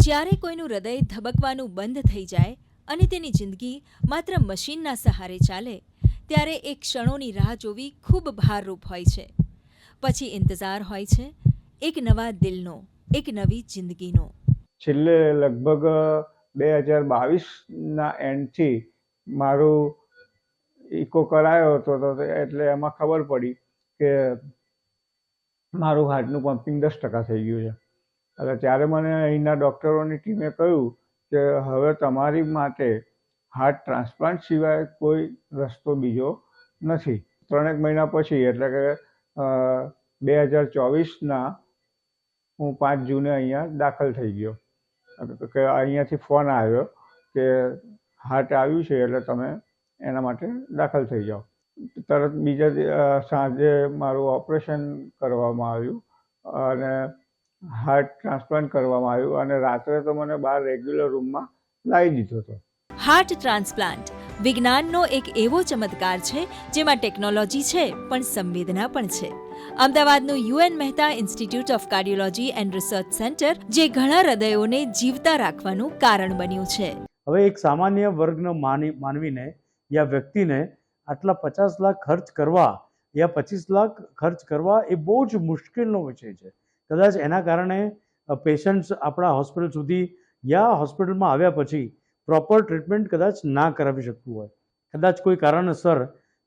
જ્યારે કોઈનું હૃદય ધબકવાનું બંધ થઈ જાય અને તેની જિંદગી માત્ર મશીનના સહારે ચાલે, ત્યારે એ ક્ષણોની રાહ જોવી ખૂબ ભારરૂપ હોય છે. પછી ઇંતજાર હોય છે એક નવા દિલનો, એક નવી જિંદગીનો. છેલ્લે લગભગ 2022ના એન્ડથી મારું ઇકો કરાયો હતો, તો એટલે એમાં ખબર પડી કે મારું હાર્ટનું પમ્પિંગ 10% થઈ ગયું છે. એટલે ત્યારે મને અહીંના ડૉક્ટરોની ટીમે કહ્યું કે હવે તમારી માટે હાર્ટ ટ્રાન્સપ્લાન્ટ સિવાય કોઈ રસ્તો બીજો નથી. 3 મહિના પછી એટલે કે 2024ના હું 5 જૂને અહીંયા દાખલ થઈ ગયો. કે અહીંયાથી ફોન આવ્યો કે હાર્ટ આવ્યું છે એટલે તમે એના માટે દાખલ થઈ જાઓ. તરત બીજા સાંજે મારું ઓપરેશન કરવામાં આવ્યું અને હાર્ટ ટ્રાન્સપ્લાન્ટ કરવામાં આવ્યું અને રાત્રે તો મને બહાર રેગ્યુલર રૂમમાં લાવી દીધો હતો. હાર્ટ ટ્રાન્સપ્લાન્ટ વિજ્ઞાનનો એક એવો ચમત્કાર છે જેમાં ટેકનોલોજી છે પણ સંવેદના પણ છે. અમદાવાદનું UN Mehta institute of cardiology and research centre જે ઘણા હૃદયોને જીવતા રાખવાનું કારણ બન્યું છે. હવે એક સામાન્ય વર્ગના માનવીને યા વ્યક્તિને આટલા 50 લાખ ખર્ચ કરવા યા 25 લાખ ખર્ચ કરવા એ બહુ જ મુશ્કેલનો વિષય છે. કદાચ એના કારણે પેશન્ટ્સ આપણા હોસ્પિટલ સુધી યા હોસ્પિટલમાં આવ્યા પછી પ્રોપર ટ્રીટમેન્ટ કદાચ ના કરાવી શકતું હોય. કદાચ કોઈ કારણસર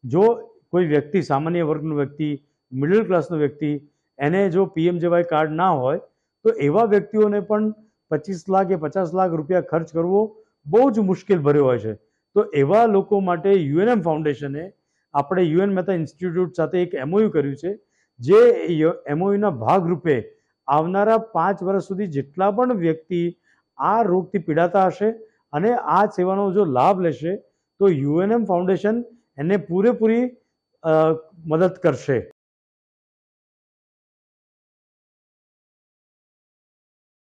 જો કોઈ વ્યક્તિ, સામાન્ય વર્ગનો વ્યક્તિ, મિડલ ક્લાસનો વ્યક્તિ, એને જો PMJY કાર્ડ ના હોય તો એવા વ્યક્તિઓને પણ 25 લાખ કે 50 લાખ રૂપિયા ખર્ચ કરવો બહુ જ મુશ્કેલ ભર્યો હોય છે. તો એવા લોકો માટે UNM ફાઉન્ડેશને આપણે યુએન મહેતા ઇન્સ્ટિટ્યૂટ સાથે એક MOU કર્યું છે. જે MOUના ભાગરૂપે આવનારા 5 વર્ષ સુધી જેટલા પણ વ્યક્તિ આ રોગથી પીડાતા હશે અને આ સેવાનો જો લાભ લેશે તો UNM ફાઉન્ડેશન એને પૂરેપૂરી મદદ કરશે.